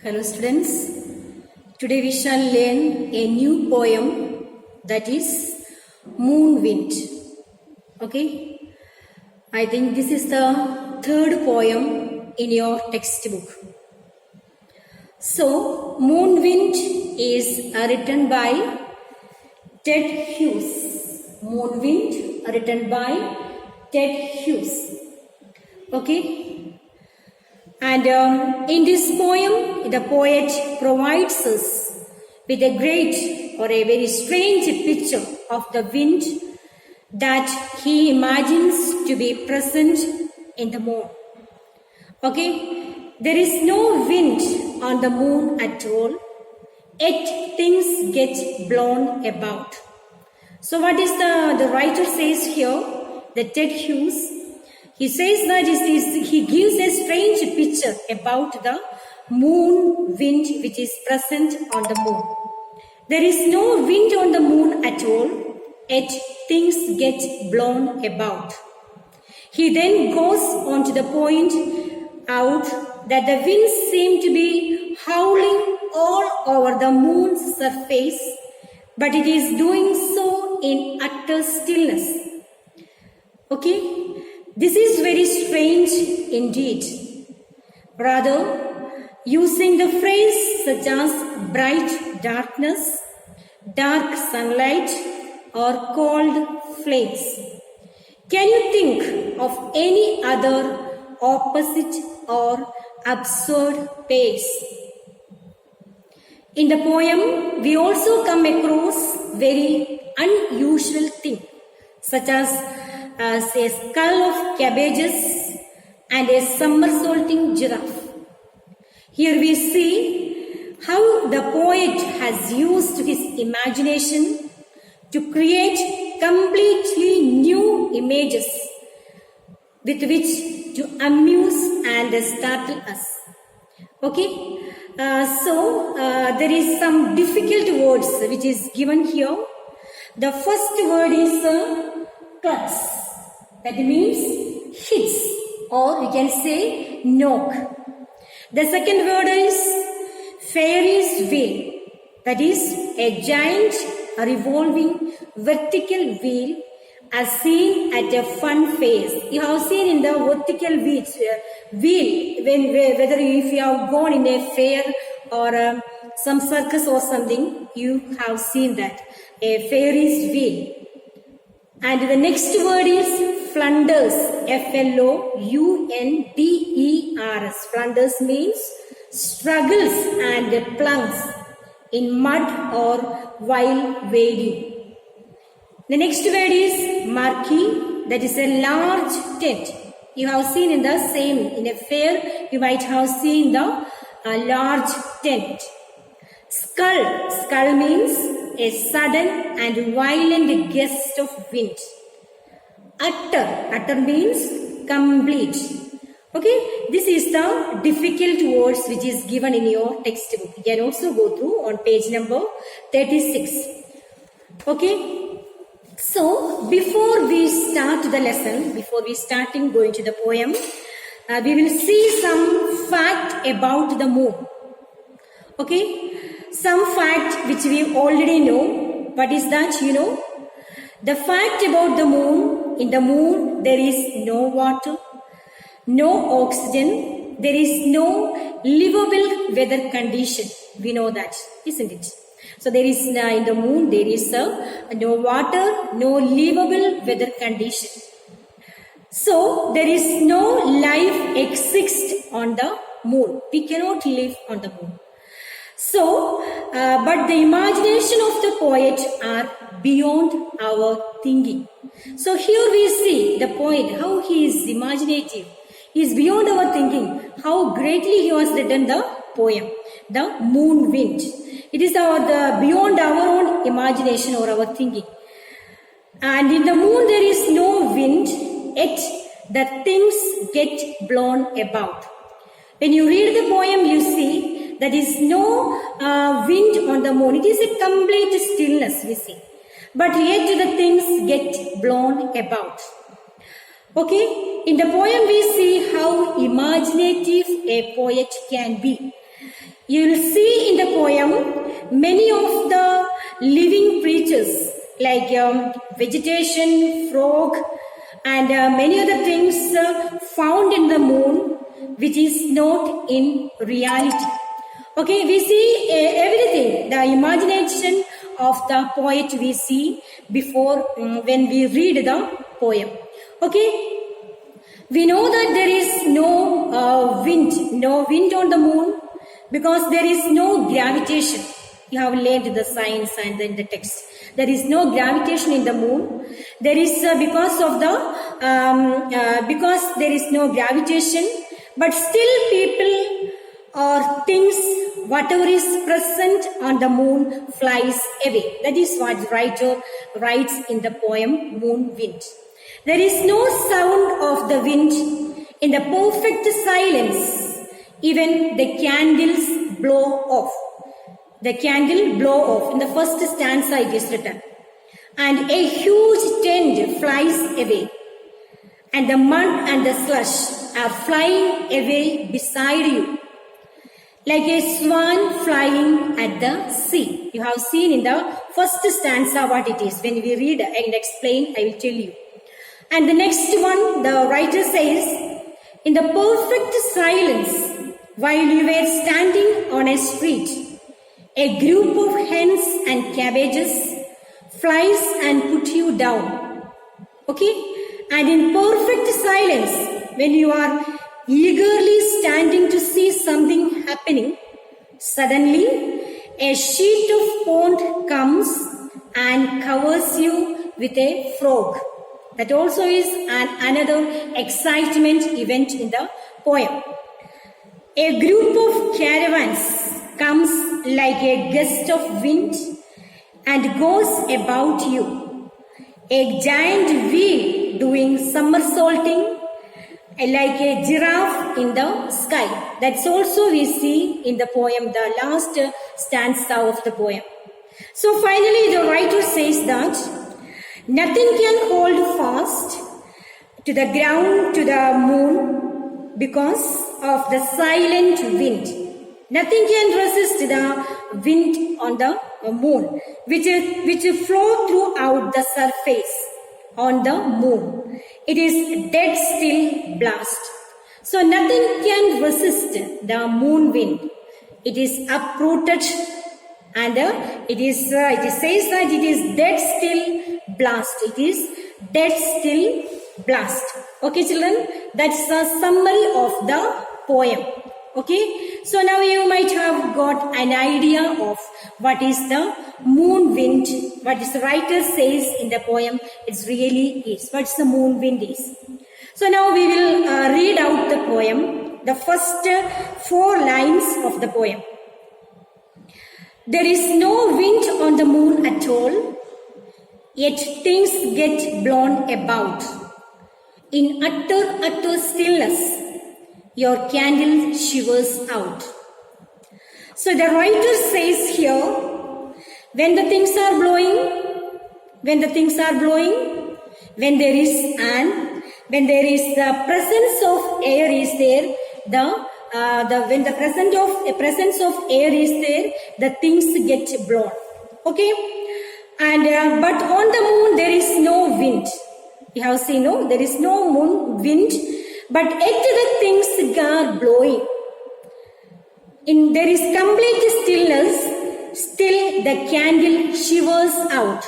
Hello students, today we shall learn a new poem that is Moon Wind. Okay, I think this is the third poem in your textbook. So, Moon Wind is written by Ted Hughes. Moon Wind written by Ted Hughes. Okay. And in this poem, the poet provides us with a great or a very strange picture of the wind that he imagines to be present in the moon. Okay, there is no wind on the moon at all, yet things get blown about. So what is the writer says here, the Ted Hughes, he says that he gives a strange picture about the moon wind which is present on the moon. There is no wind on the moon at all, yet things get blown about. He then goes on to the point out that the winds seem to be howling all over the moon's surface, but it is doing so in utter stillness. Okay? This is very strange indeed. Rather, using the phrase such as bright darkness, dark sunlight, or cold flames, can you think of any other opposite or absurd pace? In the poem, we also come across very unusual things such as a skull of cabbages and a somersaulting giraffe. Here we see how the poet has used his imagination to create completely new images with which to amuse and startle us. Okay, so there is some difficult words which is given here. The first word is clutch. That means hits, or we can say knock. The second word is Fairy's wheel. That is a giant revolving vertical wheel as seen at a fun fair. You have seen in the vertical wheel whether if you have gone in a fair or some circus or something, you have seen that, a fairy's wheel. And the next word is flunders, Flunders. Flunders means struggles and plunks in mud or while wading. The next word is marquee, that is a large tent. You have seen in the same, in a fair, you might have seen the large tent. Skull, skull means a sudden and violent gust of wind. Utter, utter means complete. Okay, this is the difficult words which is given in your textbook. You can also go through on page number 36. Okay, so before we start the lesson, before we starting going to the poem, we will see some fact about the moon. Okay, some fact which we already know. What is that? You know, the fact about the moon, in the moon there is no water, no oxygen, there is no livable weather condition. We know that, isn't it? So there is, in the moon there is no water, no livable weather condition. So there is no life exists on the moon. We cannot live on the moon. So, but the imagination of the poet are beyond our thinking. So here we see the poet, how he is imaginative. He is beyond our thinking. How greatly he has written the poem, the moon wind. It is beyond our own imagination or our thinking. And in the moon there is no wind, yet the things get blown about. When you read the poem, you see there is no wind on the moon. It is a complete stillness, we see. But yet the things get blown about. Okay, in the poem we see how imaginative a poet can be. You will see in the poem many of the living creatures like vegetation, frog, and many other things found in the moon which is not in reality. Okay, we see everything, the imagination of the poet we see before when we read the poem. Okay, we know that there is no wind on the moon because there is no gravitation. You have learned the science and then the text. There is no gravitation in the moon. There is because there is no gravitation, but still people or things, whatever is present on the moon flies away. That is what the writer writes in the poem Moon Wind. There is no sound of the wind. In the perfect silence, even the candles blow off. The candle blow off. In the first stanza it is written. And a huge tent flies away. And the mud and the slush are flying away beside you. Like a swan flying at the sea. You have seen in the first stanza what it is. When we read and explain, I will tell you. And the next one, the writer says, in the perfect silence, while you were standing on a street, a group of hens and cabbages flies and put you down. Okay? And in perfect silence, when you are eagerly standing to see something happening, suddenly a sheet of pond comes and covers you with a frog. That also is another excitement event in the poem. A group of caravans comes like a gust of wind and goes about you. A giant wheel doing somersaulting like a giraffe in the sky. That's also we see in the poem, the last stanza of the poem. So finally the writer says that nothing can hold fast to the ground, to the moon, because of the silent wind. Nothing can resist the wind on the moon, which flow throughout the surface on the moon. It is dead still blast. So nothing can resist the moon wind. It is uprooted and it says that it is dead still blast. It is dead still blast. Okay children, that's the summary of the poem. Okay, so now you might have got an idea of what is the moon wind, what is the writer says in the poem, it's really is, what the moon wind is. So now we will read out the poem, the first 4 lines of the poem. There is no wind on the moon at all, yet things get blown about. In utter stillness, your candle shivers out. So the writer says here, when the things are blowing, when there is the presence of air is there, when the presence of air is there, the things get blown. Okay, and but on the moon there is no wind. You have seen, no, there is no moon wind, but yet the things are blowing. There is complete stillness, still the candle shivers out.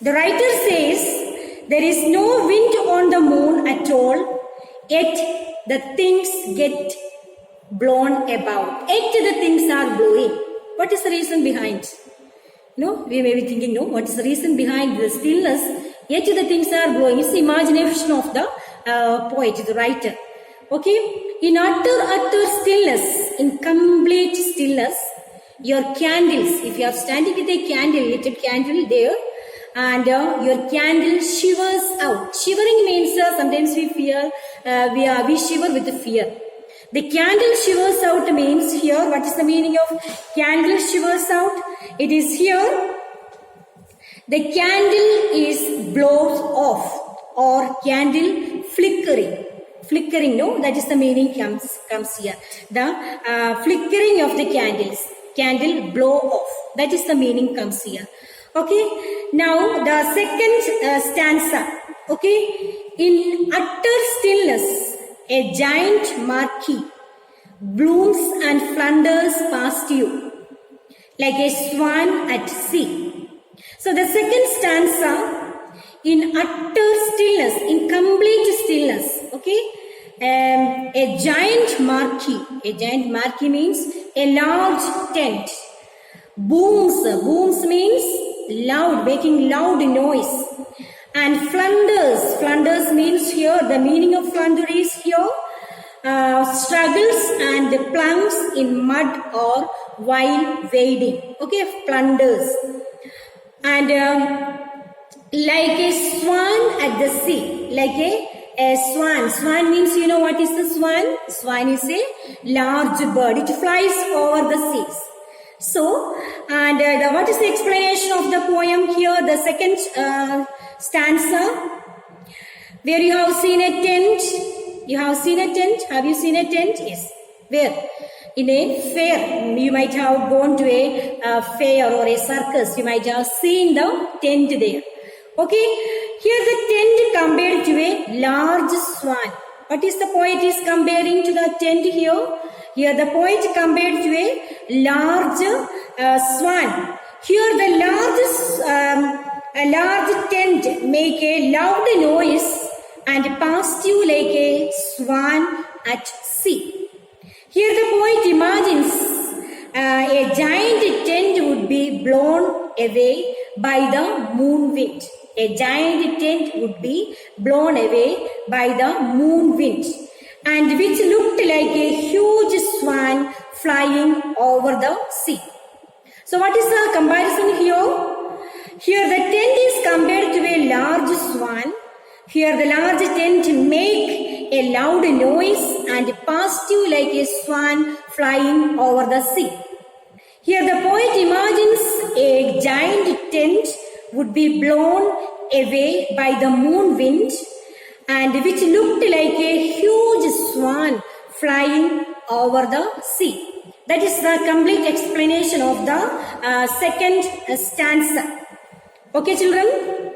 The writer says there is no wind on the moon at all, yet the things get blown about. Yet the things are blowing. What is the reason behind? No, we may be thinking, no, what is the reason behind the stillness? Yet the things are blowing. It's the imagination of the poet, the writer. Okay, in utter stillness, in complete stillness, your candles, if you are standing with a candle, little candle there, and your candle shivers out. Shivering means sometimes we fear, we shiver with the fear. The candle shivers out means here, what is the meaning of candle shivers out? It is here, the candle is blown off or candle flickering. flickering, no, that is the meaning comes here. The flickering of the candle blow off, that is the meaning comes here. Okay, now the second stanza. Okay, in utter stillness a giant marquee blooms and flunders past you like a swan at sea. So the second stanza, in utter stillness, in complete stillness, okay, a giant marquee means a large tent. Booms means loud, making loud noise. And flunders means here, the meaning of flunder is here, struggles and plunks in mud or while wading. Okay, flunders. And like a swan at the sea, like a swan. Swan means, you know what is the swan? Swan is a large bird. It flies over the seas. So, and what is the explanation of the poem here? The second stanza, where you have seen a tent. You have seen a tent? Have you seen a tent? Yes. Where? In a fair. You might have gone to a fair or a circus. You might have seen the tent there. Okay. Here the tent compared to a large swan. What is the poet is comparing to the tent here? Here the poet compared to a large swan. Here the large tent make a loud noise and past you like a swan at sea. Here the poet imagines a giant tent would be blown away by the moon wind. A giant tent would be blown away by the moon wind, and which looked like a huge swan flying over the sea. So what is the comparison here? Here the tent is compared to a large swan. Here the large tent make a loud noise and past you like a swan flying over the sea. Here the poet imagines a giant tent would be blown away by the moon wind, and which looked like a huge swan flying over the sea. That is the complete explanation of the second stanza. Okay, children?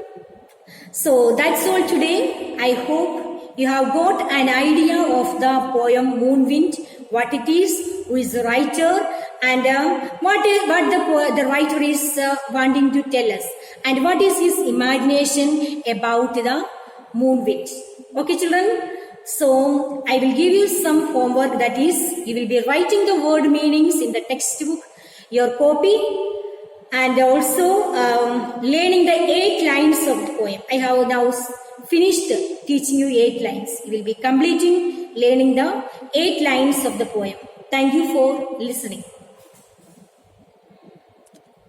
So that's all today. I hope you have got an idea of the poem Moonwind, what it is, who is the writer, and what the writer is wanting to tell us, and what is his imagination about the moonwind. Okay, children? So I will give you some homework, that is, you will be writing the word meanings in the textbook, your copy, and also learning the 8 lines of the poem. I have now finished teaching you 8 lines. You will be completing learning the 8 lines of the poem. Thank you for listening.